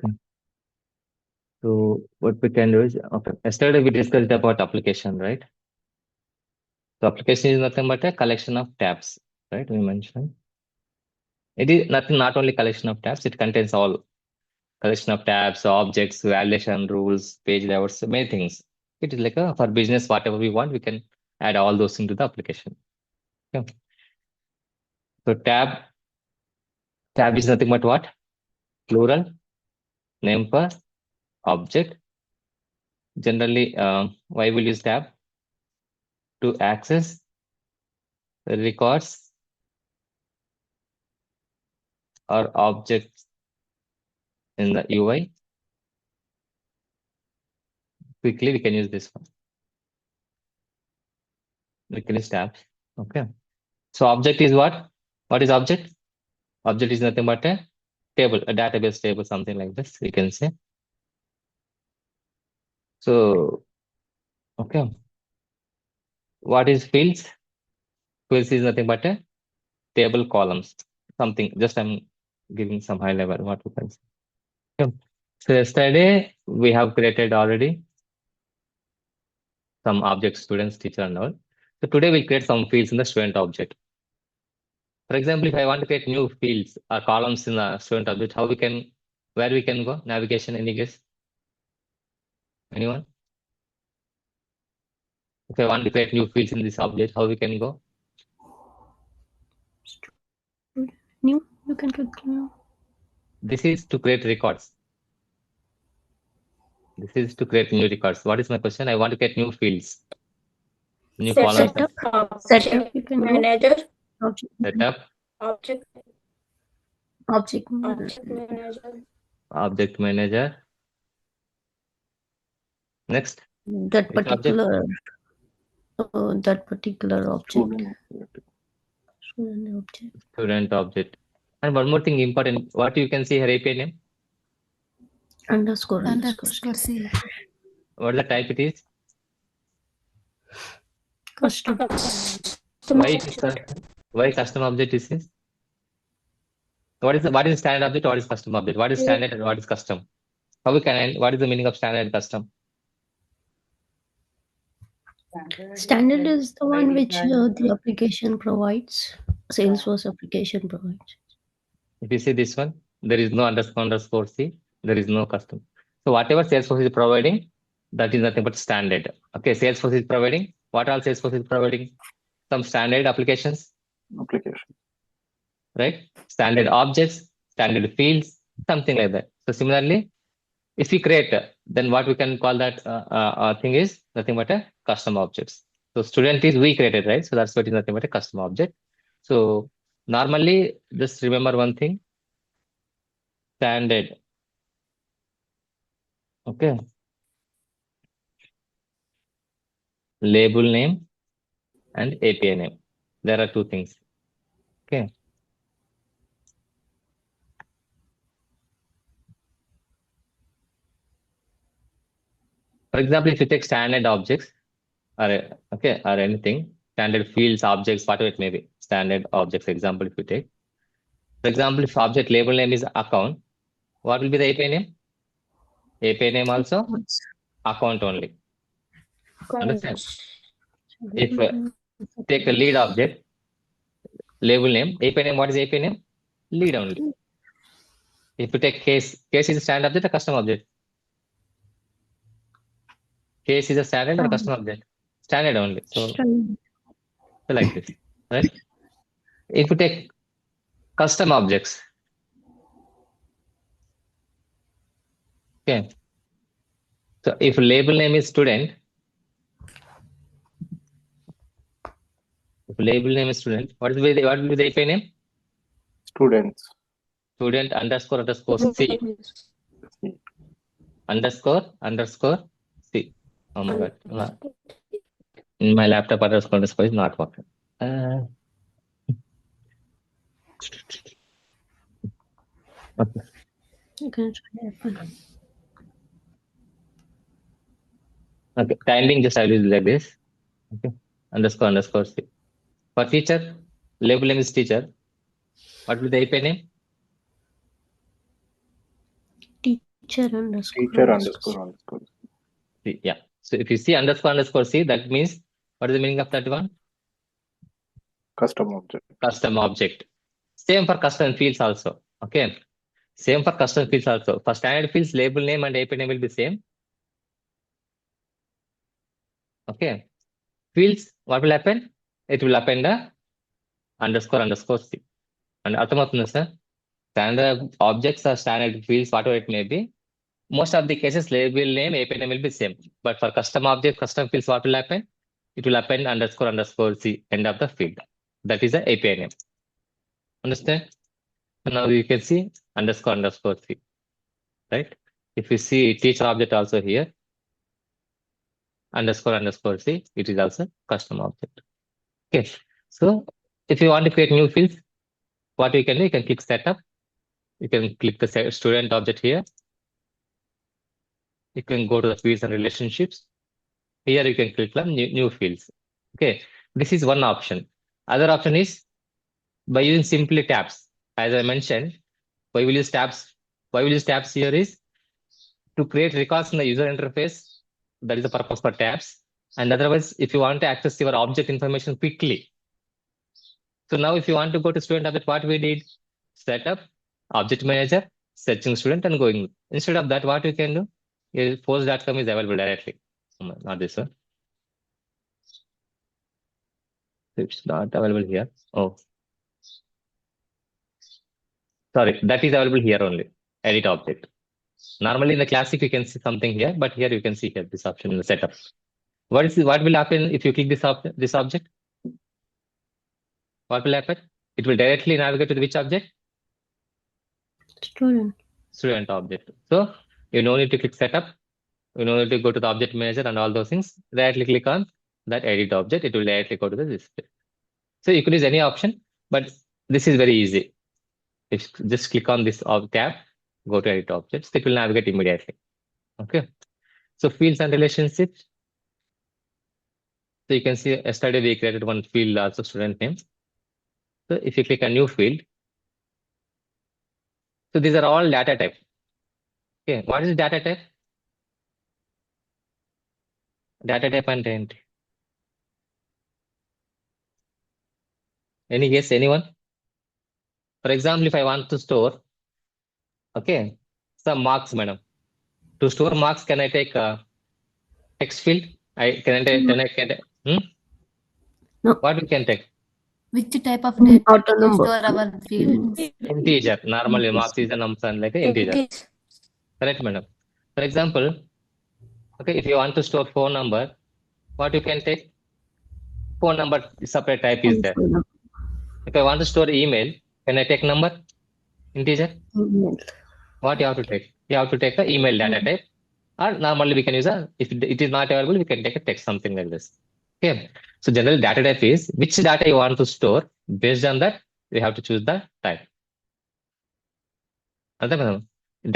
Okay. So what we can do is, okay, yesterday we discussed about application, right? So application is nothing but a collection of tabs, right? We mentioned it is nothing, not only collection of tabs, it contains all collection of tabs, objects, validation, rules, page layouts, many things. It is like a, for business, whatever we want, we can add all those into the application. Okay. So tab is nothing but what? Plural, name for object. Generally, why will use tab? To access records or objects in the UI. Quickly, we can use this one. We can use tab. Okay. So object is what? What is object? Object is nothing but a table, a database table, something like this, we can say. So, okay. What is fields? Fields is nothing but a table columns, something. Just I'm giving some high level what we can say. Okay. So yesterday we have created already some objects, students, teacher, and all. So today we create some fields in the student object. For example, if I want to create new fields or columns in the student object, how we can, where we can go? Navigation, any guess? Anyone? If I want to create new fields in this object, how we can go? New, you can click new. This is to create records. This is to create new records. What is my question? I want to create new fields. New columns. Setup, you can manager. Setup. Object manager. Object manager. Next. That particular object. Student object. And one more thing important. What you can see here, API name? Underscore C. What the type it is? Custom. Why custom object is this? What is standard object? What is custom object? What is standard and what is custom? How we can, what is the meaning of standard and custom? Standard is the one which the application provides. Salesforce application provides. If you see this one, there is no underscore C, there is no custom. So whatever Salesforce is providing, that is nothing but standard. Okay, Salesforce is providing. What all Salesforce is providing? Some standard applications. Right? Standard objects, standard fields, something like that. So similarly, if we create, then what we can call that thing is nothing but a custom objects. So student is we created, right? So that's what is nothing but a custom object. So normally, just remember one thing, standard. Okay. Label name and API name. There are two things. Okay. For example, if you take standard objects or anything, standard fields, objects, whatever it may be, standard objects example if you take. For example, if object label name is account, what will be the API name? API name also account only. Understand? If take a lead object, label name, API name, what is API name? Lead only. If you take case is a standard object or custom object? Case is a standard or custom object? Standard only. So like this, right? If you take custom objects, okay. So if label name is student, what will be the API name? Student underscore C. Underscore C. Oh my God. In my laptop, underscore is not working. Okay. Okay. Timing just I will use like this. Okay. Underscore C. For teacher, label name is teacher. What will be the API name? Teacher underscore Teacher underscore. underscore. C. Yeah. So if you see underscore C, that means what is the meaning of that one? Custom object. Custom object. Same for custom fields also. Okay. Same for custom fields also. For standard fields, label name and API name will be same. Okay. Fields, what will happen? It will append the underscore C. And అర్థమవుతుందా sir? Standard objects or standard fields, whatever it may be. Most of the cases, label name, API name will be same. But for custom object, custom fields, what will happen? It will append underscore C, end of the field. That is the API name. Understand? So now you can see underscore C, right? If you see teacher object also here, underscore C, it is also custom object. Okay. So if you want to create new fields, what you can do, you can click setup. You can click the student object here. You can go to the fields and relationships. Here you can click on new fields. Okay. This is one option. Other option is by using simply tabs. As I mentioned, why will use tabs? Why will use tabs here is to create records in the user interface. That is the purpose for tabs. And otherwise, if you want to access your object information quickly. So now if you want to go to student object, what we did? Setup, object manager, searching student and going. Instead of that, what you can do? Post.com is available directly. Not this one. It's not available here. Oh. Sorry, that is available here only. Edit object. Normally in the classic, you can see something here, but here you can see here this option in the setup. What will happen if you click this object? What will happen? It will directly navigate to which object? Student object. So you no need to click setup. You no need to go to the object manager and all those things. Directly click on that edit object. It will directly go to the display. So you could use any option, but this is very easy. If just click on this tab, go to edit objects, it will navigate immediately. Okay. So fields and relationships. So you can see yesterday we created one field, also student name. So if you click a new field, so these are all data type. Okay, what is data type? Data type and entry. Any guess, anyone? For example, if I want to store, okay, some marks, madam. To store marks, can I take a text field? No. What we can take? Which type of data Auto to number. store our fields? Integer. Normally, marks is a number like an integer. Correct, madam. For example, okay, if you want to store phone number, what you can take? Phone number separate type is there. If I want to store email, can I take number? Integer? Email. What you have to take? You have to take the email data type. Or normally we can use if it is not available, we can take a text, something like this. Okay. So generally data type is which data you want to store. Based on that, we have to choose the type.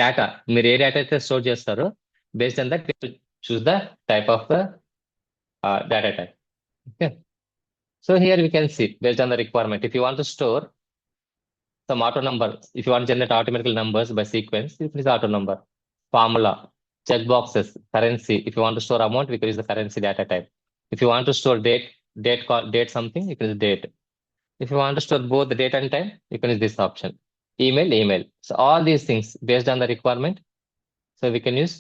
Data. మీరు ఏ data అయితే store చేస్తారో based on that, we have to choose the type of the data type. Okay. So here we can see based on the requirement. If you want to store some auto number, if you want to generate automatical numbers by sequence, it is auto number. Formula, checkboxes, currency. If you want to store amount, we can use the currency data type. If you want to store date something, you can use date. If you want to store both the date and time, you can use this option. Email. So all these things based on the requirement. So we can use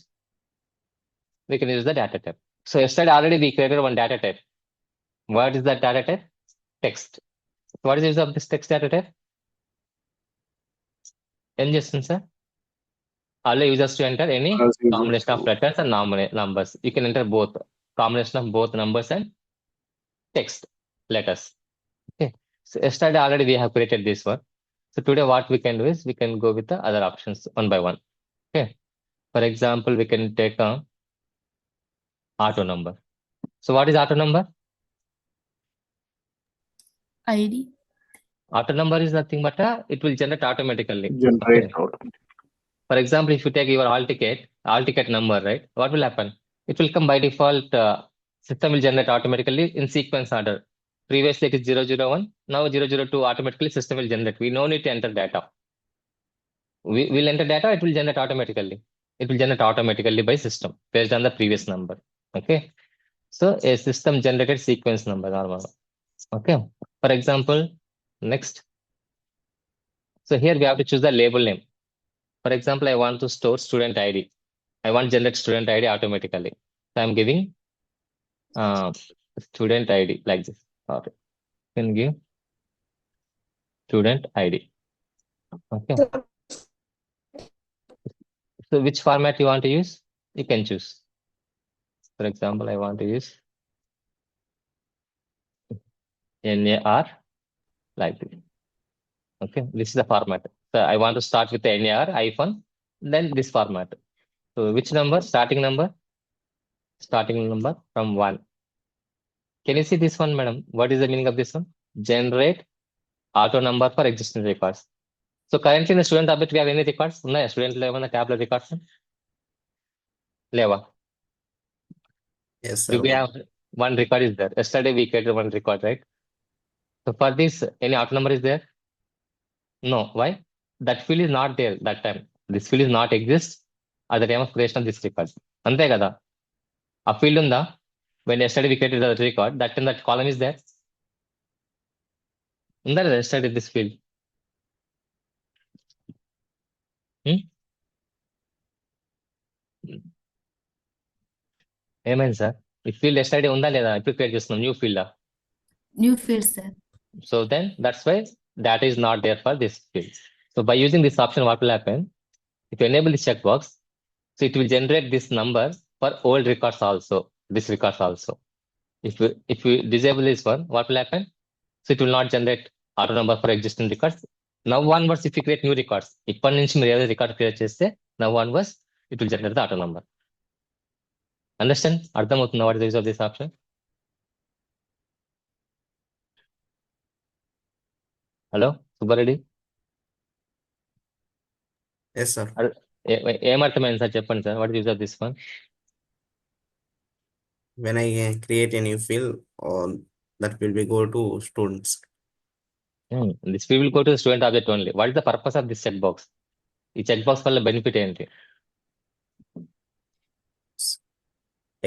the data type. So yesterday already we created one data type. What is that data type? Text. What is the use of this text data type? N sir? Allow users to enter any combination of letters and numbers. You can enter both combination of both numbers and text letters. Okay. So yesterday already we have created this one. So today what we can do is we can go with the other options one by one. Okay. For example, we can take a auto number. So what is auto number? ID. Auto number is nothing but it will generate automatically. Generate Okay. For example, if you take your all ticket number, right? What will happen? It will come by default. System will generate automatically in sequence order. Previously it is 001. Now 002 automatically system will generate. We no need to enter data. We will enter data. It will generate automatically. it will generate automatically by system based on the previous number. Okay. So a system generated sequence number normal. Okay. For example, next. So here we have to choose the label name. For example, I want to store student ID. I want to generate student ID automatically. So I'm giving student ID like this. Or you can give student ID. Okay. So which format you want to use? You can choose. For example, I want to use NAR like this. Okay, this is the format. So I want to start with the NAR hyphen, then this format. So which number? Starting number? Starting number from 1. Can you see this one, madam? What is the meaning of this one? Generate auto number for existing records. So currently in the student object, we have any records? No, student level the tablet records. Leva. Yes, Do sir. we have one record is there? Yesterday we created one record, right? So for this, any auto number is there? No. Why? That field is not there that time. This field is not exist at the time of creation of this record. అంతే కదా ఆ field ఉందా when yesterday we created the record that in that column is there ఉందా లేదా yesterday this field ఏమైంది sir ఈ field yesterday ఉందా లేదా ఇప్పుడు క్రియేట్ చేస్తున్నాం new field New field, sir. so then that's why data is not there for this field. So by using this option what will happen if you enable this checkbox so it will generate this number for old records also this records also. If you disable this one, what will happen? So it will not generate auto number for existing records. Now onwards, if you create new records, ఇప్పటి నుంచి మీరు ఏదైతే record create చేస్తే now onwards, it will generate the auto number. Understand? అర్థమవుతుందా what is the use of this option? Hello, Subba Reddy? Yes, sir. ఏమర్థమైంది sir చెప్పండి sir what is the use of this one? When I create a new field, or that will be go to students. This field will go to the student object only. What is the purpose of this checkbox? ఈ checkbox వల్ల benefit ఏంటి?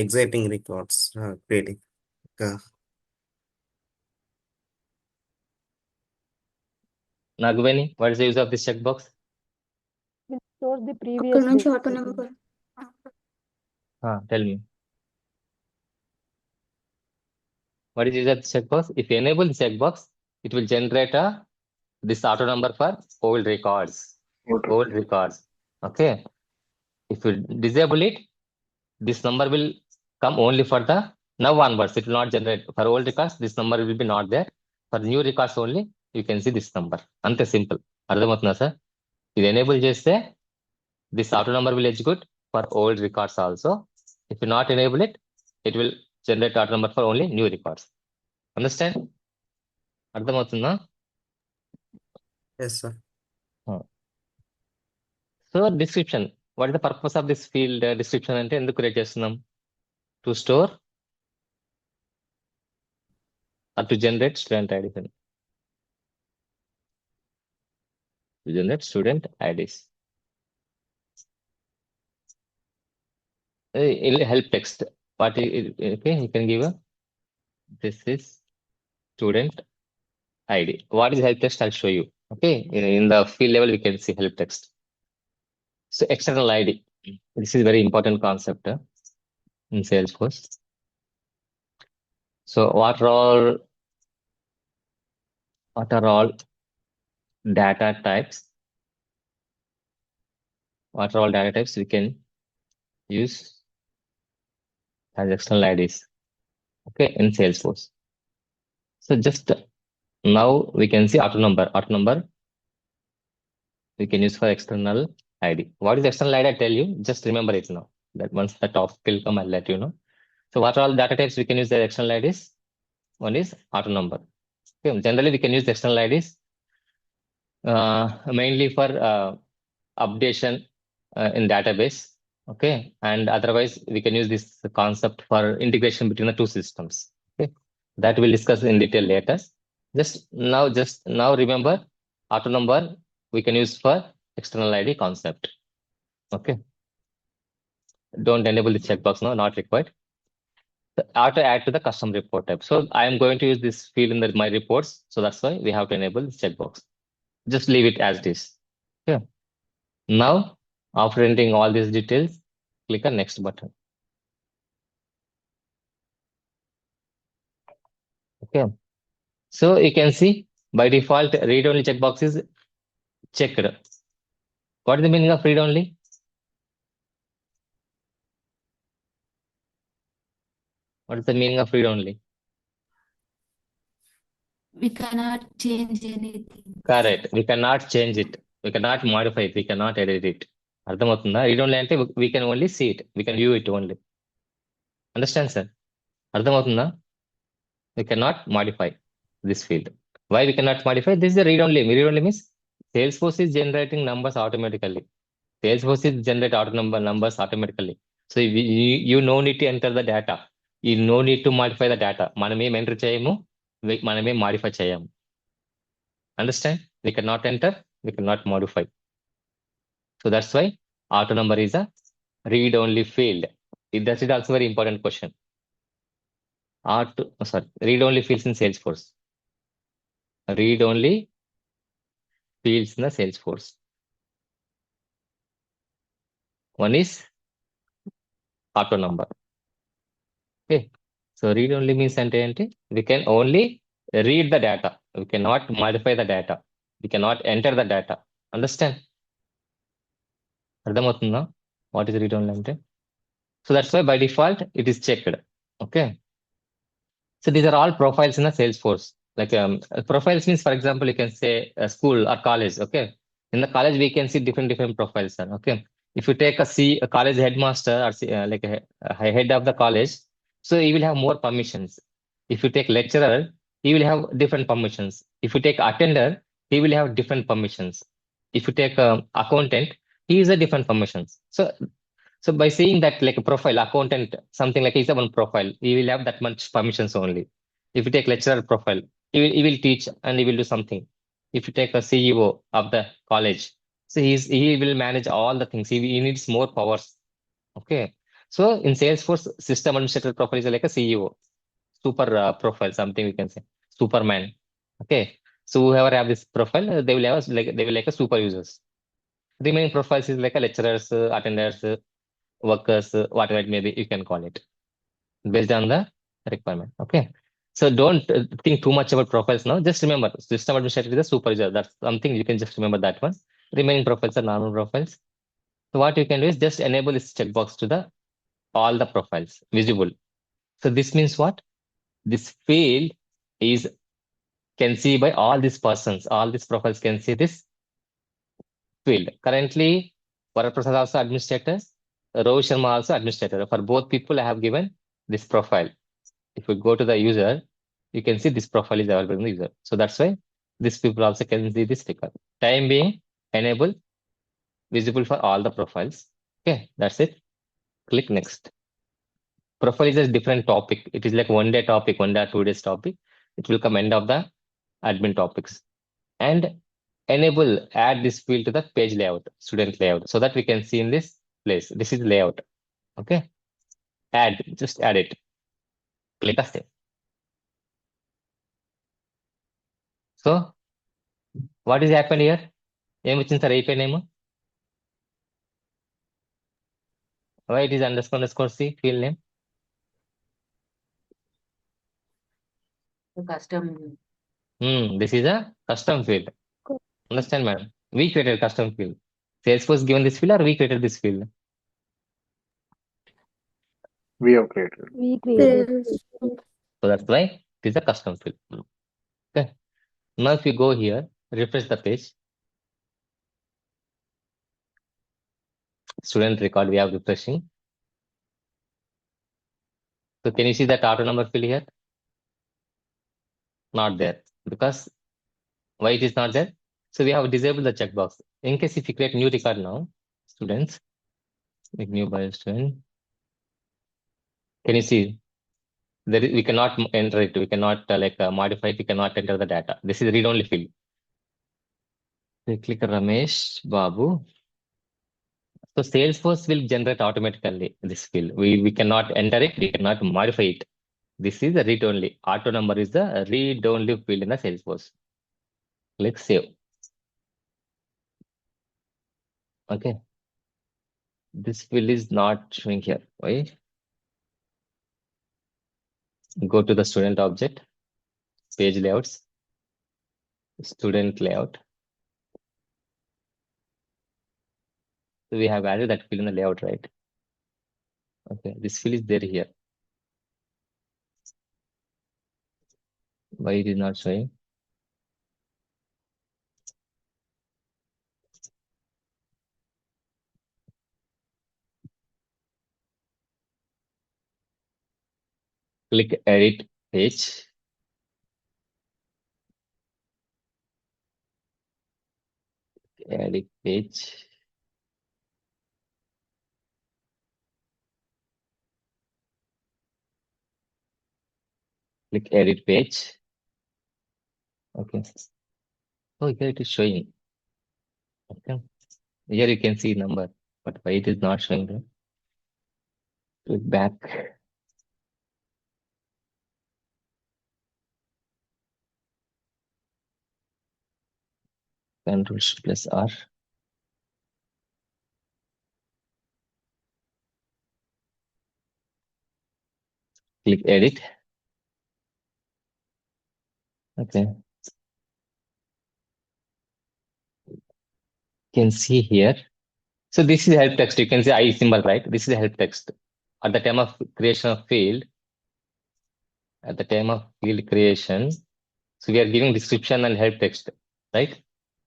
Exciting records creating. Nagveni, what is the use of this checkbox? Will store the previous అక్కడ నుంచి date. Auto number Tell me. What is the use of this checkbox? If you enable the checkbox, it will generate this auto number for old records. Old records. Okay. If you disable it, this number will come only for the now onwards. It will not generate for old records. This number will be not there. For new records only, you can see this number. Ante simple. అర్థమవుతుందా sir ఇది enable చేస్తే this auto number will execute for old records also. If you not enable it, it will generate auto number for only new records. Understand? అర్థమవుతుందా? Yes, sir. So description. What is the purpose of this field description అంటే ఎందుకు create చేస్తున్నాం? To store or to generate student ID. To generate student IDs. Help text. What okay, you can give this is student ID. What is help text? I'll show you. Okay, in the field level, we can see help text. So external ID. This is very important concept in Salesforce. So what are all data types? What are all data types we can use as external IDs? Okay, in Salesforce. So just now we can see auto number. Auto number we can use for external ID. What is external ID? I tell you, just remember it now. That once the topic will come, I'll let you know. So what are all data types we can use the external IDs? One is auto number. Okay, generally we can use the external IDs mainly for updation in database. Okay, and otherwise we can use this concept for integration between the two systems. Okay, that we'll discuss in detail later. Just now remember auto number we can use for external ID concept. Okay. Don't enable this checkbox now, not required. Auto add to the custom report type. So I am going to use this field in my reports. So that's why we have to enable this checkbox. Just leave it as this. Okay. Now, after entering all these details, click on next button. Okay. So you can see by default, read only checkbox is checked. What is the meaning of read only? What is the meaning of read only? We cannot change anything. Correct. We cannot change it. We cannot modify it. We cannot edit it. అర్థమవుతుందా? Read only అంటే we can only see it. We can view it only. Understand, sir? అర్థమవుతుందా? We cannot modify this field. Why we cannot modify? This is a read only. Read only means Salesforce is generating numbers automatically. Salesforce is generate numbers automatically. So you no need to enter the data. You no need to modify the data. మనమేం enter చేయము. మనమేం modify చేయము. Understand? We cannot enter. We cannot modify. So that's why auto number is a read only field. That is also very important question. Read only fields in Salesforce. Read only fields in the Salesforce. One is auto number. Okay. So read only means అంటే we can only read the data. We cannot modify the data. We cannot enter the data. Understand? అర్థమవుతుందా? What is read only అంటే? So that's why by default it is checked. Okay. So these are all profiles in the Salesforce. Like profiles means, for example, you can say a school or college. Okay. In the college, we can see different profiles. Sir. Okay. If you take a college headmaster or like a head of the college, so he will have more permissions. If you take lecturer, he will have different permissions. If you take attender, he will have different permissions. If you take accountant, he is a different permissions. So by seeing that like a profile accountant, something like he's a one profile, he will have that much permissions only. If you take lecturer profile, he will teach and he will do something. If you take a CEO of the college, so he will manage all the things. He needs more powers. Okay. So in Salesforce, system administrator profile is like a CEO, super profile, something we can say, Superman. Okay. So whoever have this profile, they will have like a super users. Remaining profiles is like a lecturers, attenders, workers, whatever it may be, you can call it based on the requirement. Okay. So don't think too much about profiles now. Just remember, system administrator is a supervisor. That's something you can just remember that one. Remaining profiles are normal profiles. So what you can do is just enable this checkbox to the all the profiles visible. So this means what? This field is can see by all these persons. All these profiles can see this field. Currently, Varaprasad also administrator, Rohit Sharma also administrator. For both people, I have given this profile. If you go to the user, you can see this profile is available in the user. So that's why these people also can see this sticker. Time being enable visible for all the profiles. Okay, that's it. Click next. Profile is a different topic. It is like 1 day topic, 1 day, 2 days topic. It will come end of the admin topics. And enable add this field to the page layout, student layout, so that we can see in this place. This is layout. Okay. Just add it. Click a save. So what is happened here? ఏం వచ్చింది sir అయిపోయి name why it is __ c field name Custom. This is a custom field. Understand, madam? We created custom field. Salesforce given this field or we created this field? We have created. We created. So that's why it is a custom field. Okay. Now if you go here, refresh the page. Student record, we have refreshing. So can you see that auto number field here? Not there. Because why it is not there? So we have disabled the checkbox. In case if you create new record now, students, make new bio student. Can you see? We cannot enter it. We cannot modify it. We cannot enter the data. This is read-only field. We click Ramesh Babu. So So Salesforce will generate automatically this field. We cannot enter it, we cannot modify it. This is a read only. Auto number is the read only field in the Salesforce. Click save. Okay. This field is not showing here. Why? Go to the student object, page layouts, student layout. So we have added that field in the layout, right? Okay, this field is there here. Why it is not showing? Click edit page. Edit page. Click edit page. Okay. Oh, here it is showing. Okay. Here you can see number, but why it is not showing there? Click back. Control Shift plus R. Click edit. Okay. You can see here. So this is help text. You can see I symbol, right? This is help text. At the time of creation of field, at the time of field creation, so we are giving description and help text, right?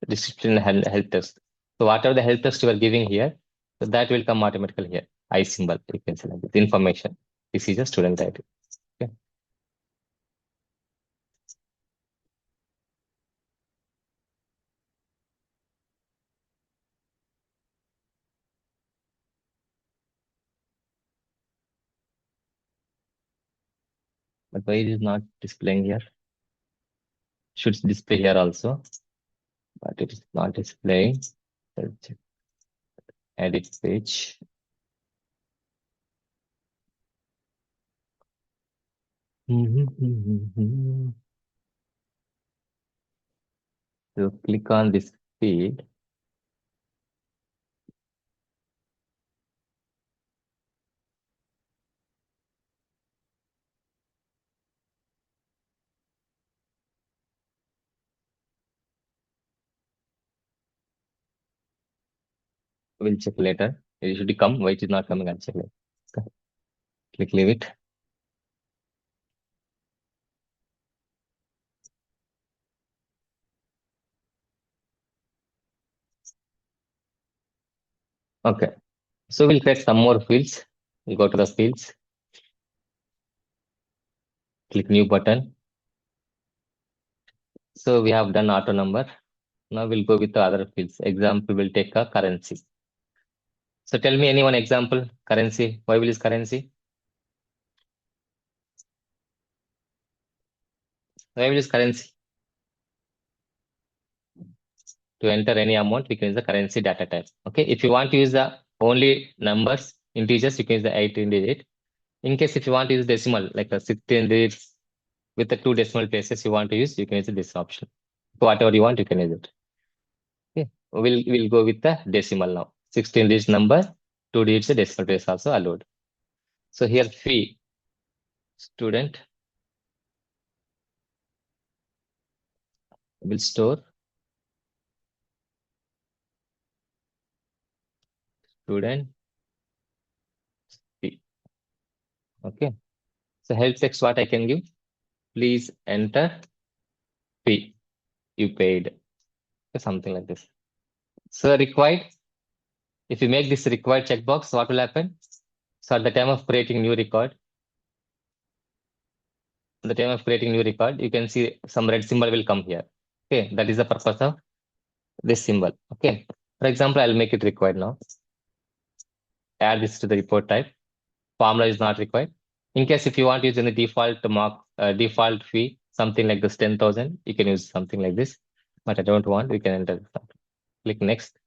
Description and help text. So whatever the help text you are giving here, so that will come automatically here. I symbol, you can see like this. Information. This is a student ID. Okay. But why it is not displaying here? Should display here also, but it is not displaying. Let's check. Edit page. So click on this field. We'll check later. It should come. Why it is not coming? I'll check later. Okay. Click leave it. Okay. So we'll create some more fields. We'll go to the fields. Click new button. So we have done auto number. Now we'll go with the other fields. Example, we'll take a currency. So tell me any one example, currency. Why will use currency? Why will use currency? To enter any amount, we can use the currency data type. Okay. If you want to use the only numbers, integers, you can use the 18 digit. In case if you want to use decimal, like a 16 digits with the 2 decimal places you want to use, you can use this option. Whatever you want, you can use it. Okay. We'll go with the decimal now. 16 digit number, 2 digits decimal place also allowed. So here fee, student will store student fee. Okay. So help text what I can give. Please enter fee you paid. Something like this. So required. If you make this required checkbox, what will happen? So at the time of creating new record, you can see some red symbol will come here. Okay, that is the purpose of this symbol. Okay. For example, I'll make it required now. Add this to the report type. Formula is not required. In case if you want to use any default mark, default fee, something like this 10,000, you can use something like this. But I don't want, we can enter something. Click next.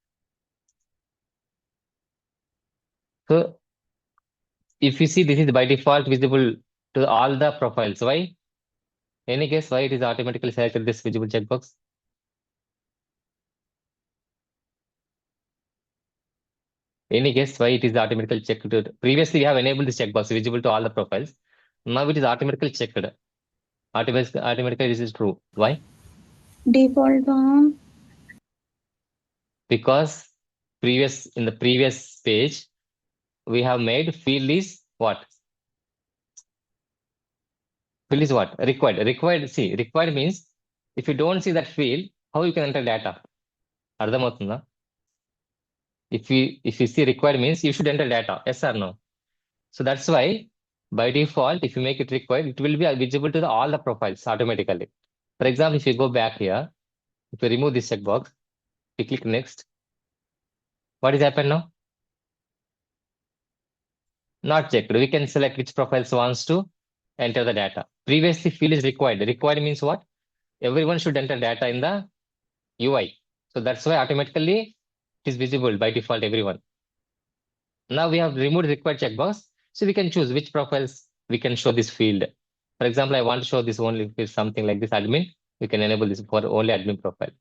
So if you see, this is by default visible to all the profiles. Why? Any guess why it is automatically selected this visible checkbox? Any guess why it is automatically checked? Previously, we have enabled this checkbox visible to all the profiles. Now it is automatically checked. Automatically, this is true. Why? Default on. Because in the previous page, we have made field is what? Field is what? Required. Required. See, required means if you don't see that field, how you can enter data? అర్థమవుతుందా? If you see required means you should enter data. Yes or no? So that's why by default, if you make it required, it will be visible to all the profiles automatically. For example, if you go back here, if you remove this checkbox, you click next. What is happened now? Not checked. We can select which profiles wants to enter the data. Previously, field is required. Required means what? Everyone should enter data in the UI. So that's why automatically it is visible by default, everyone. Now we have removed required checkbox. So we can choose which profiles we can show this field. For example, I want to show this only with something like this admin. We can enable this for only admin profile.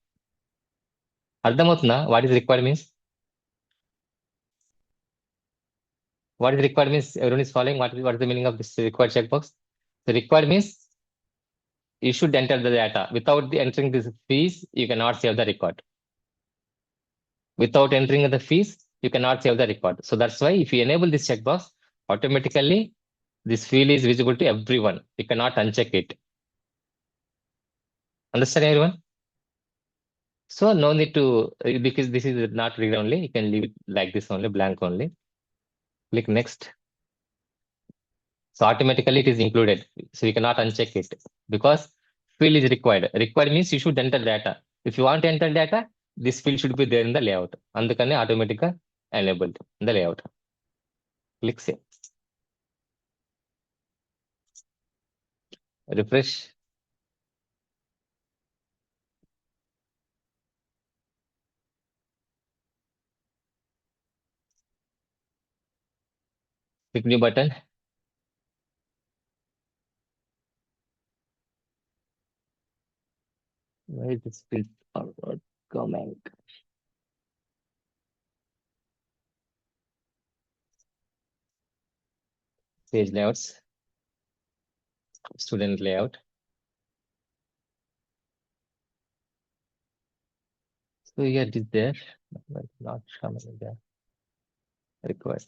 అర్థమవుతుందా? What is required means? What is required means? Everyone is following. What is the meaning of this required checkbox? The required means you should enter the data. Without entering this fees, you cannot save the record. Without entering the fees, you cannot save the record. So that's why if you enable this checkbox, automatically this field is visible to everyone. You cannot uncheck it. Understand everyone? So no need to, because this is not read only, you can leave it like this only, blank only. Click next. So automatically it is included. So you cannot uncheck it because field is required. Required means you should enter data. If you want to enter data, this field should be there in the layout. అందుకనే automatic enabled in the layout. Click save. Refresh. Click new button. Where is this field forward coming? Page layouts. Student layout. So here it is there, but not coming there. Required.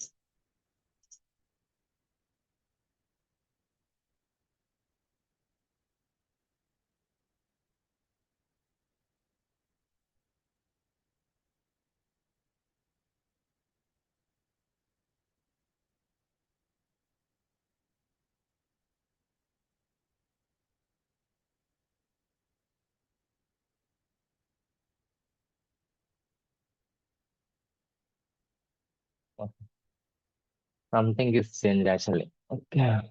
Something is changed actually. Okay.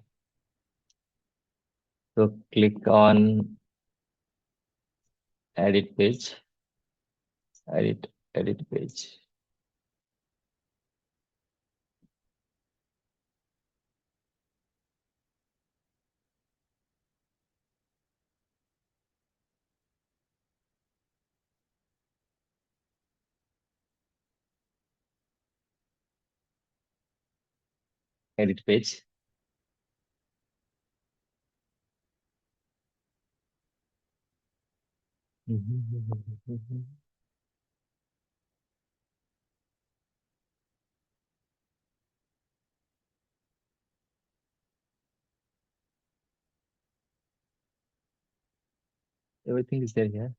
So click on edit page. Edit page. Edit page. Everything is there here.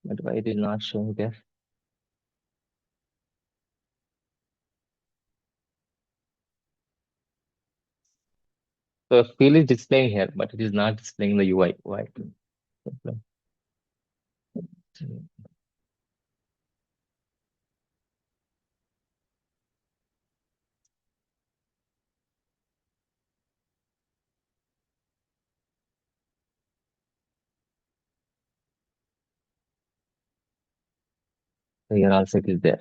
But why it is not showing there? So field is displaying here, but it is not displaying the UI. Why? So here also it is there.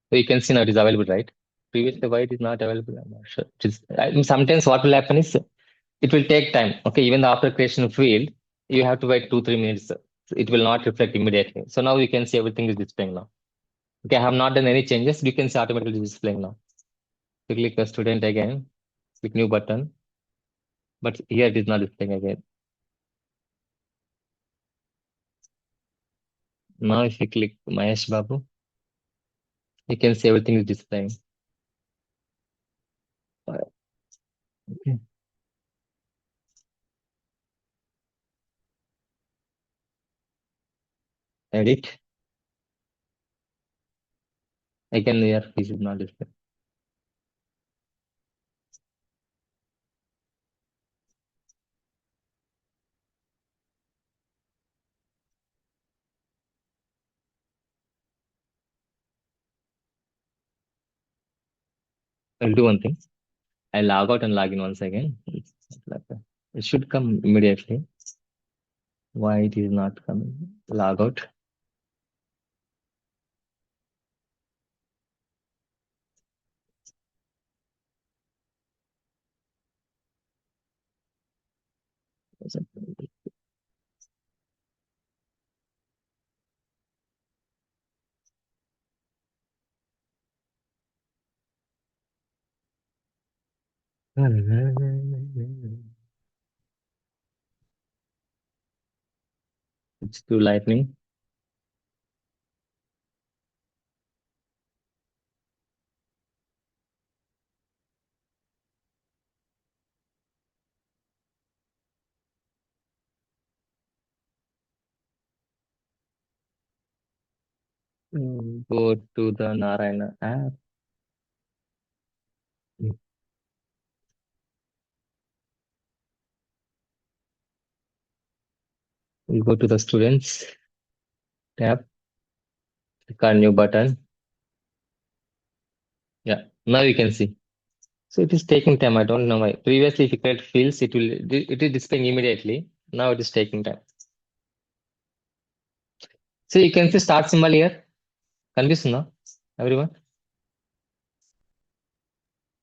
So you can see now it is available, right? Previously, why it is not available? I'm not sure. Sometimes what will happen is it will take time. Okay, even after creation of field, you have to wait 2-3 minutes. It will not reflect immediately. So now you can see everything is displaying now. Okay, I have not done any changes. You can see automatically displaying now. So click the student again, click new button, but here it is not displaying again. Now if you click Mahesh Babu, you can see everything is displaying. Okay. Edit. Again, here this is not displaying. I'll do one thing. I log out and log in once again. It should come immediately. Why it is not coming? Log out. It's too lightning. Go to the Narayana app. We go to the students tab. Click on new button. Yeah, now you can see. So it is taking time. I don't know why. Previously, if you create fields, it is displaying immediately. Now it is taking time. So you can see start symbol here. Confused everyone?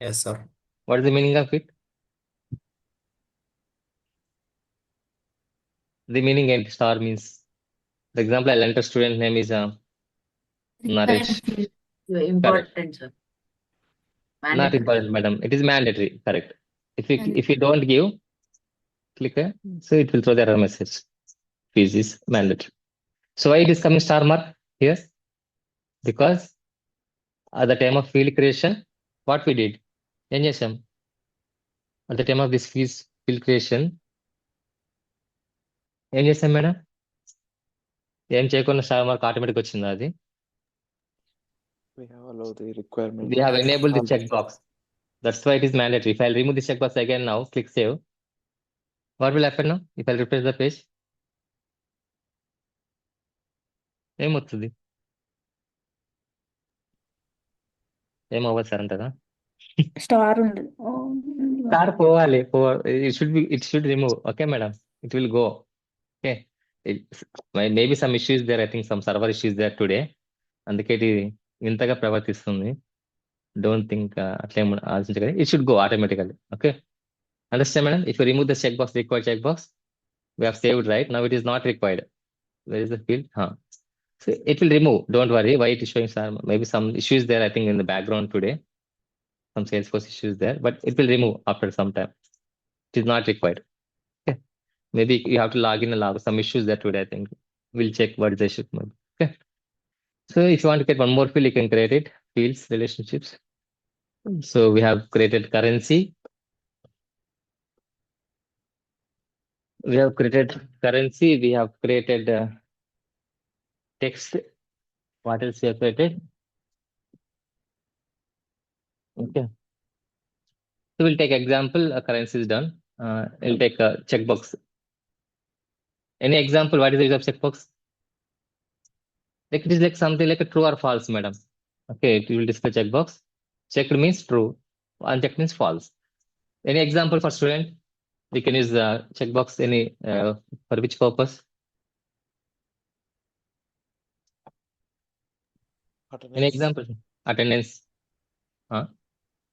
Yes, sir. What is the meaning of it? The meaning and star means. For example, I'll enter student name is Naresh. Required field. Important, sir. Not Mandatory. important, madam. It is mandatory. Correct. If Mandatory. you don't give, click here. So it will throw the error message. Fees is mandatory. So why it is coming star mark here? Because at the time of field creation, what we did? NSM. At the time of this field creation, ఏం చేసాం madam? ఏం చేయకుండా star mark automatic వచ్చిందా అది? We have allowed the requirement. We have enabled the checkbox. That's why it is mandatory. If I'll remove the checkbox again now, click save. What will happen now? If I'll refresh the page, ఏమవుతుంది? ఏమవ్వదు sir అంతగా. Star ఉండదు. Star పోవాలి. It should remove. Okay, madam. It will go. Okay. Maybe some issues there. I think some server issues there today. అందుకే ఇది ఇంతగా ప్రవర్తిస్తుంది. Don't think అట్లే ఆలోచించగలి. It should go automatically. Okay. Understand, madam? If you remove the checkbox, required checkbox, we have saved, right? Now it is not required. Where is the field? So it will remove. Don't worry. Why it is showing star? Maybe some issues there, I think, in the background today. Some Salesforce issues there, but it will remove after some time. It is not required. Okay. Maybe you have to log in and log some issues there today, I think. We'll check what is the issue. Okay. So if you want to get one more field, you can create it. Fields, relationships. So we have created currency. We have created currency. We have created text What else we have created? Okay. So we'll take example, currency is done. We'll take a checkbox. Any example, what is the use of checkbox? Like it is like something like a true or false, madam. Okay, we will discuss checkbox. Checked means true, unchecked means false. Any example for student? We can use the checkbox any for which purpose? Any Attendance. example? Attendance.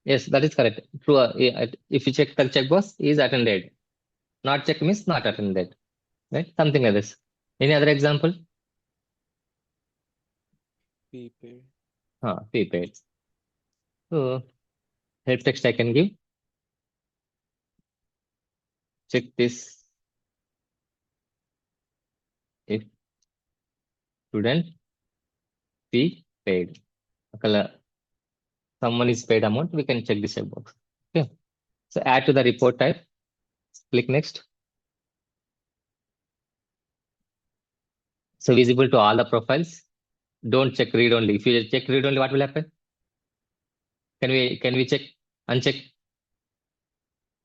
Yes, that is correct. True. If you check the checkbox, he is attended. Not check means not attended. Right? Something like this. Any other example? Fee paid. Fee paid. So help text I can give. Check this if student fee paid. Okay, someone is paid amount, we can check this checkbox. Okay. So add to the report type. Click next. So visible to all the profiles. Don't check read only. If you check read only, what will happen? Can we check uncheck?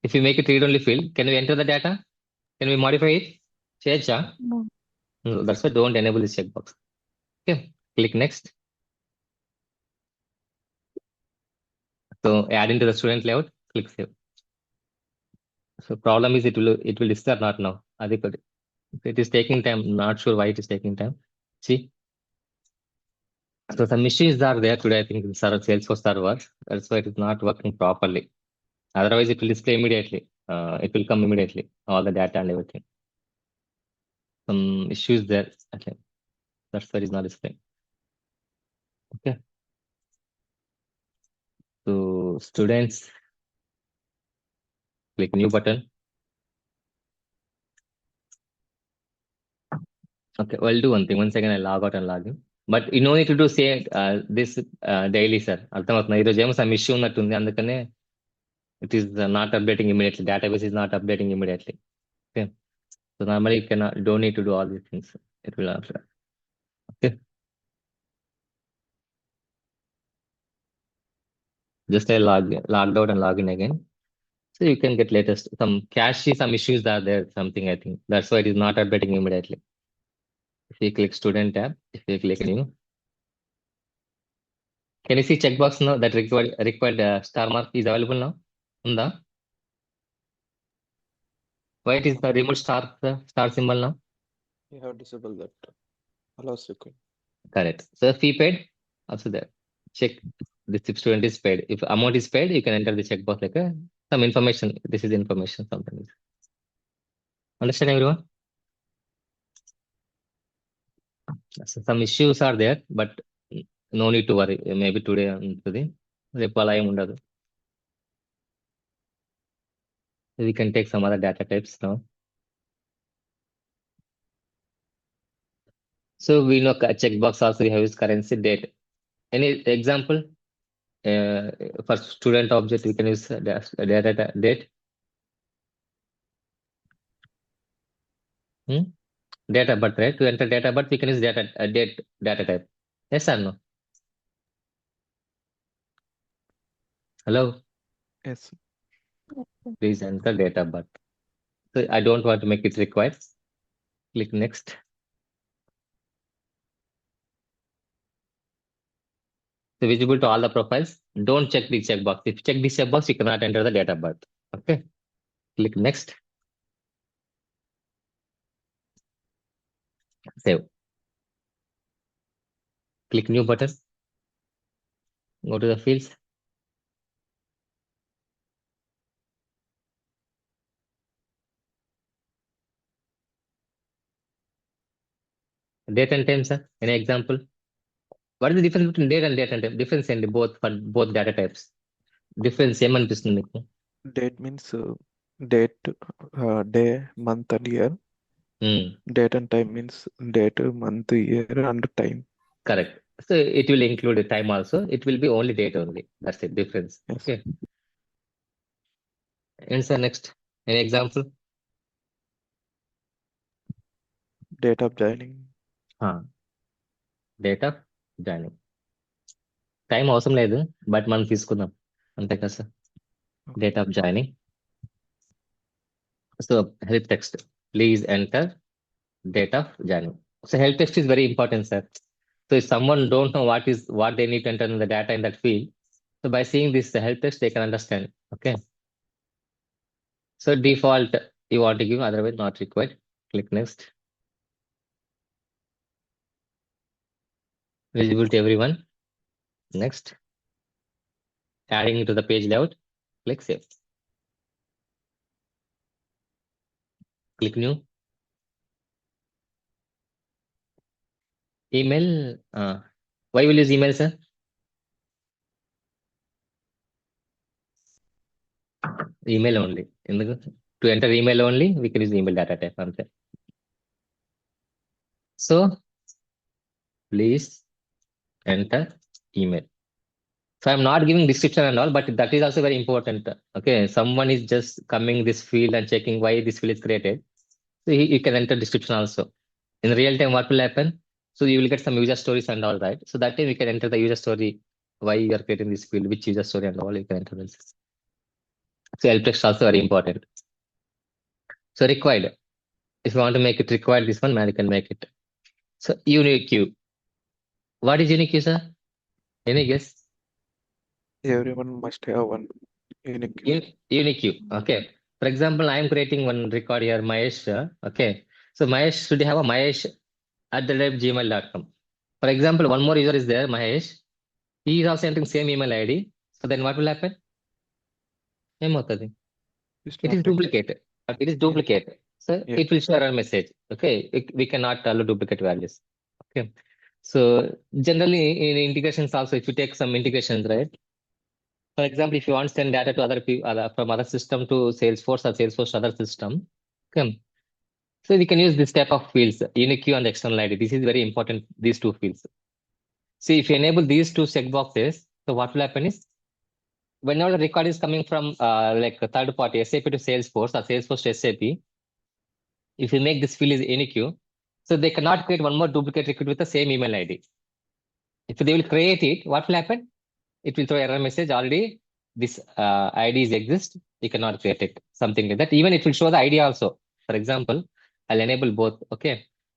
If you make it read only field, can we enter the data? Can we modify it? Change? No. No, that's why don't enable this checkbox. Okay. Click next. So add into the student layout. Click save. So problem is it will disturb not now. Adhikadi. It is taking time. Not sure why it is taking time. See. So some issues are there today. I think in Salesforce server. That's why it is not working properly. Otherwise, it will display immediately. It will come immediately. All the data and everything. Some issues there. I think that's why it is not displaying. Okay. So students, click new button. Okay, well, do one thing. 1 second, I log out and log in. But you no need to do say this daily, sir. అర్థమవుతుంది ఈరోజు ఏమో some issue ఉన్నట్టుంది అందుకనే it is not updating immediately. Database is not updating immediately. Okay. So normally you cannot don't need to do all these things. It will not. Okay. Just I logged out and log in again. So you can get latest some cache, some issues are there, something I think. That's why it is not updating immediately. If you click student tab, if you click new, can you see checkbox now that required star mark is available now? Unda? Why it is the remote star symbol now? You have disabled that. Allows required. Correct. So fee paid, also there. Check this if student is paid. If amount is paid, you can enter the checkbox like some information. This is information, something. Understand everyone? So some issues are there, but no need to worry. Maybe today ఉంటుంది రేపు అలా ఏమి ఉండదు. We can take some other data types now. So we know checkbox also we have use currency date. Any example? For student object, we can use data date. Data birth, right? To enter data birth, we can use date data type. Yes or no? Hello? Yes. Please enter data birth. So I don't want to make it required. Click next. So visible to all the profiles. Don't check the checkbox. If you check the checkbox, you cannot enter the date of birth. Okay. Click next. Save. Click new button. Go to the fields. Date and time, sir. Any example? What is the difference between date and time? Difference in both for both data types. Difference ఏమనిపిస్తుంది మీకు? Date means date, day, month, and year. Date and time means date, month, year, and time. Correct. So it will include time also. It will be only date only. That's the difference. Yes. Okay. Answer next. Any example? Date of joining. Date of joining. Time అవసరం లేదు, but మనం తీసుకుందాం అంతే కదా sir. Date of joining. So help text, please enter date of joining. So help text is very important, sir. So if someone don't know what they need to enter in the data in that field, so by seeing this help text, they can understand. Okay. So default you want to give, otherwise not required. Click next. Visible to everyone. Next. Adding to the page layout. Click save. Click new. Email. Why will use email, sir? Email only. To enter email only, we can use email data type. So please enter email. So I'm not giving description and all, but that is also very important. Okay, someone is just coming this field and checking why this field is created. So you can enter description also. In real time, what will happen? So you will get some user stories and all, right? So that time we can enter the user story, why you are creating this field, which user story and all, you can enter this. So help text also very important. So required. If you want to make it required, this one, man, you can make it. So unique queue. What is unique queue, sir? Any guess? Everyone must have one unique key. Unique queue. Okay. For example, I am creating one record here, Mahesh. Okay. So Mahesh should have a Mahesh @gmail.com. For example, one more user is there, Mahesh. He is also entering same email ID. So then what will happen? It's It not is duplicate. It is duplicate. So Yeah. it will show error message. Okay. We cannot allow duplicate values. Okay. So generally in integrations also, if you take some integrations, right? For example, if you want to send data to other people from other system to Salesforce or Salesforce to other system, okay. So we can use this type of fields, unique queue and external ID. This is very important, these two fields. See, if you enable these two checkboxes, so what will happen is, whenever the record is coming from like a third party, SAP to Salesforce or Salesforce to SAP, if you make this field is unique queue, so they cannot create one more duplicate record with the same email ID. If they will create it, what will happen? It will throw error message already. This IDs exist. You cannot create it. Something like that. Even it will show the ID also. For example, I'll enable both. Okay.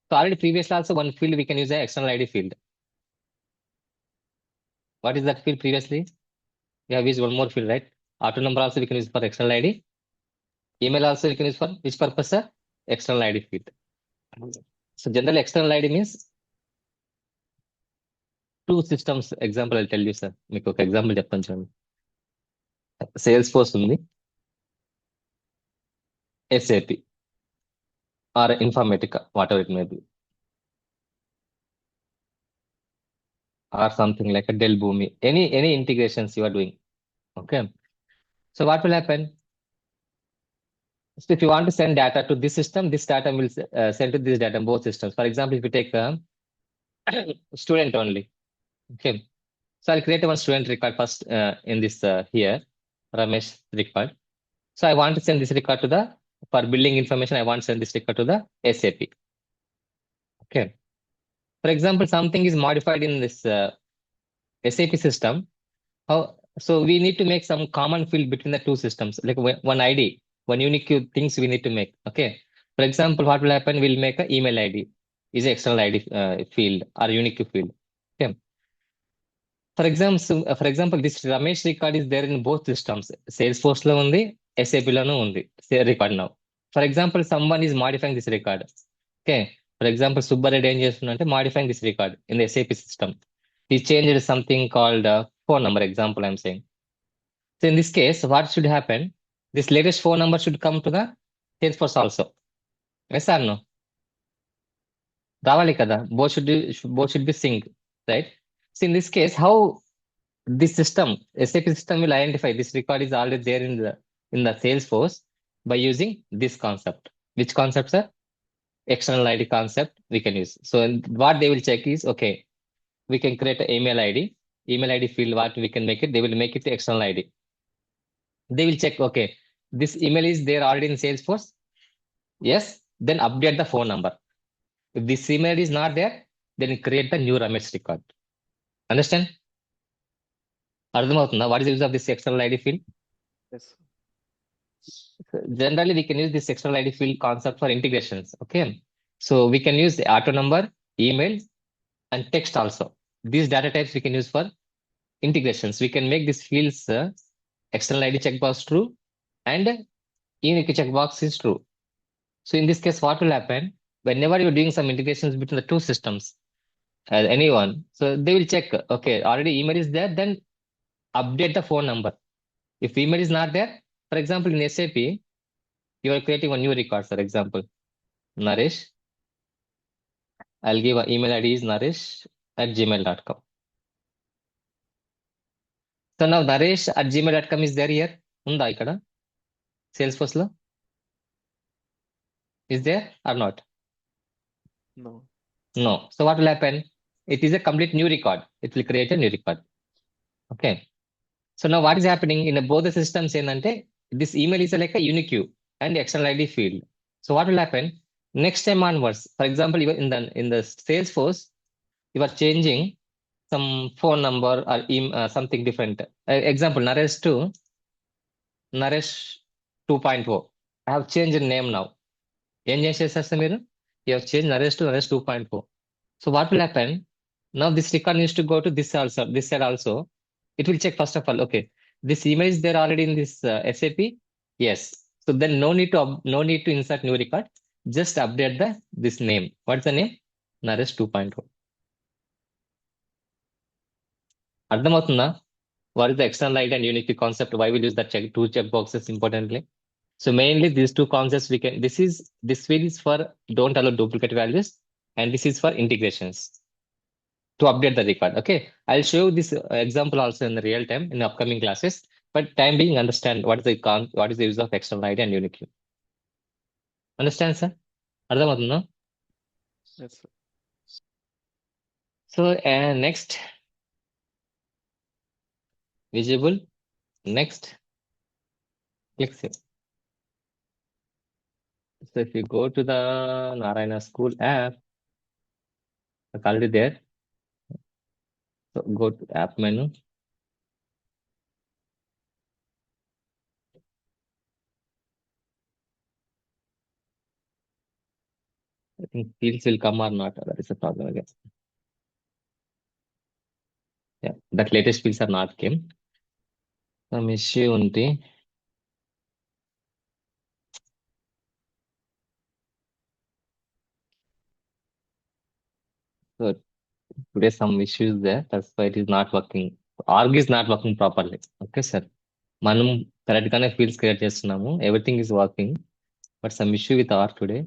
So already previously also one field we can use the external ID field. What is that field previously? We have used one more field, right? Auto number also we can use for external ID. Email also we can use for which purpose, sir? External ID field. So generally external ID means two systems. Example I'll tell you, sir. మీకు ఒక example చెప్తాను చూడండి. Salesforce ఉంది, SAP or Informatica, whatever it may be, or something like a Dell Boomi, any integrations you are doing. Okay. So what will happen? So if you want to send data to this system, this data will send to this data, both systems. For example, if you take a student only. Okay. So I'll create one student record first in this here, Ramesh record. So I want to send this record to the, for building information, I want to send this record to the SAP. Okay. For example, something is modified in this SAP system. So we need to make some common field between the two systems, like one ID, one unique things we need to make. Okay. For example, what will happen? We'll make an email ID is an external ID field or unique field. Okay. For example, this Ramesh record is there in both systems. Salesforce lo undi, SAP lono undi. Record now. For example, someone is modifying this record. Okay. For example, Subbared ఏం చేస్తున్నంటే modifying this record in the SAP system. He changed something called phone number. Example, I'm saying. So in this case, what should happen? This latest phone number should come to the Salesforce also. Yes or no? రావాలి కదా. Both should be synced, right? So in this case, how this system, SAP system will identify this record is already there in the Salesforce by using this concept. Which concept, sir? External ID concept we can use. So what they will check is, okay, we can create an email ID field, what we can make it, they will make it the external ID. They will check, okay, this email is there already in Salesforce. Yes, then update the phone number. If this email is not there, then create the new Ramesh record. Understand? అర్థమవుతుందా? What is the use of this external ID field? Yes. Generally, we can use this external ID field concept for integrations. Okay. So we can use the auto number, email, and text also. These data types we can use for integrations. We can make these fields external ID checkbox true and unique checkbox is true. So in this case, what will happen? Whenever you're doing some integrations between the two systems, anyone, so they will check, okay, already email is there, then update the phone number. If email is not there, for example, in SAP, you are creating a new record, for example, Naresh. I'll give an email ID is naresh@gmail.com. So now naresh@gmail.com is there here. Unda ikkada? Salesforce lo? Is there or not? No. No. So what will happen? It is a complete new record. It will create a new record. Okay. So now what is happening in both the systems ఏంటంటే this email is like a unique and external ID field. So what will happen? Next time onwards, for example, you are in the Salesforce, you are changing some phone number or something different. Example, Naresh to Naresh 2.0. I have changed name now. ఏం చేసేస్తారు మీరు? You have changed Naresh to Naresh 2.0. So what will happen? Now this record needs to go to this side also. It will check first of all, okay, this email is there already in this SAP? Yes. So then no need to insert new record. Just update this name. What's the name? Naresh 2.0. అర్థమవుతుందా? What is the external ID and unique concept? Why we use that two checkboxes importantly? So mainly these two concepts this field is for don't allow duplicate values, and this is for integrations to update the record. Okay, I'll show you this example also in the real time in the upcoming classes. But time being, understand what is the use of external ID and unique. Understand, sir? అర్థమవుతుందా? Yes, sir. So next, visible. Next, click save. So if you go to the Narayana School app, it's already there. So go to app menu. I think fields will come or not. That is the problem again. Yeah, that latest fields are not came. Some issue ఉంది. So today some issues there. That's why it is not working. Org is not working properly. Okay, sir. మనం correct గానే fields create చేస్తున్నాము. Everything is working. But some issue with R today.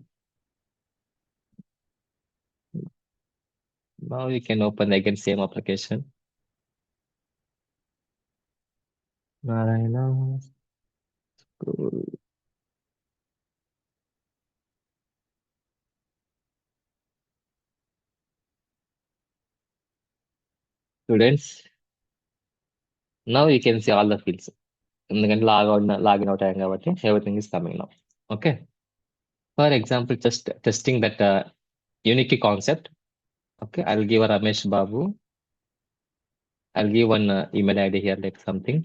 Now you can open again same application. Narayana School. Students, now you can see all the fields. ఎందుకంటే login out అయ్యాం కాబట్టి everything is coming now. Okay, for example just testing that unique concept. Okay, I will give Ramesh Babu. I'll give one email ID here, like something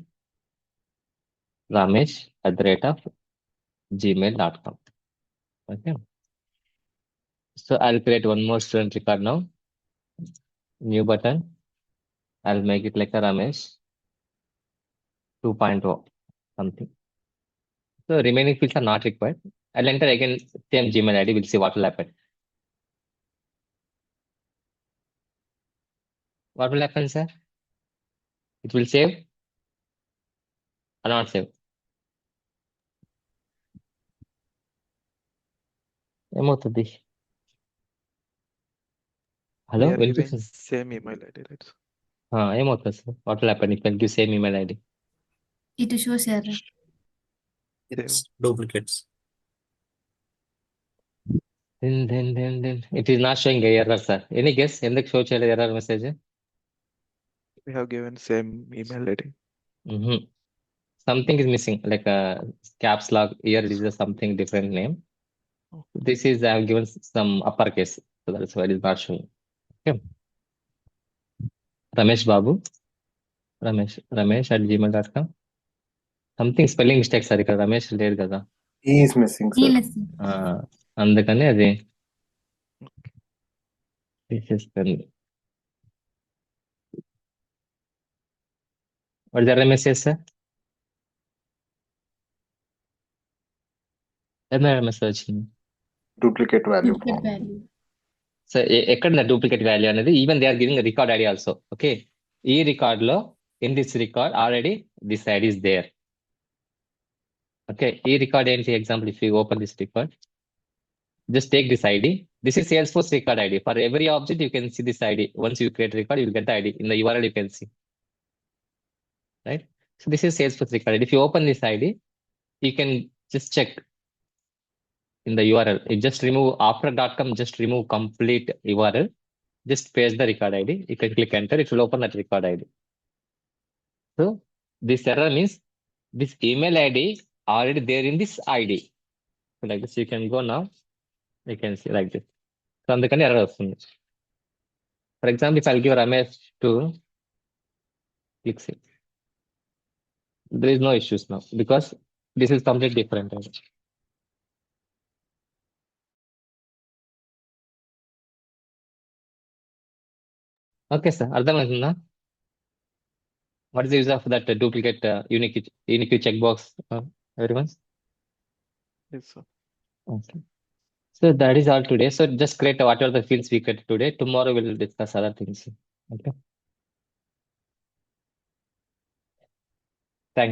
ramesh@gmail.com. Okay. So I'll create one more student record now. New button. I'll make it like a Ramesh 2.0 something. So remaining fields are not required. I'll enter again same Gmail ID. We'll see what will happen. What will happen, sir? It will save or not save? ఏమవుతుంది? Hello, We are giving వినిపిస్తుంది? same email ID, right? ఏమవుతుంది sir? What will happen if I give same email ID? It shows error. It's duplicates. Then it is not showing error, sir. Any guess? ఎందుకు show చేయలేదు error message? We have given same email ID. Something is missing, like a caps lock. Here it is something different name. This is I have given some uppercase, so that is why it is not showing. Okay. Ramesh Babu. Ramesh at gmail.com. Something spelling mistake sir ఇక్కడ రమేష్ లేదు కదా. He is missing, sir. అందుకని అది తీసేస్తుంది. What is the message sir? ఏమైనా message వచ్చింది? Duplicate value Duplicate form. value. So ఎక్కడ duplicate value అనేది even they are giving record ID also. Okay, ఈ రికార్డ్ లో in this record already this ID is there. Okay, ఈ record ఏంటి? Example, if you open this record, just take this ID. This is Salesforce record ID. For every object, you can see this ID. Once you create record, you will get the ID. In the URL, you can see. Right? So this is Salesforce record ID. If you open this ID, you can just check in the URL. You just remove after .com, just remove complete URL. Just paste the record ID. You can click enter. It will open that record ID. So this error means this email ID already there in this ID. So like this, you can go now. You can see like this. So అందుకని error వస్తుంది. For example, if I give Ramesh to click see, there is no issues now because this is completely different. Okay sir, అర్థమవుతుందా? What is the use of that duplicate unique check box, everyone? Yes, sir. Okay. So that is all today. So just create whatever the fields we created today. Tomorrow we'll discuss other things. Okay.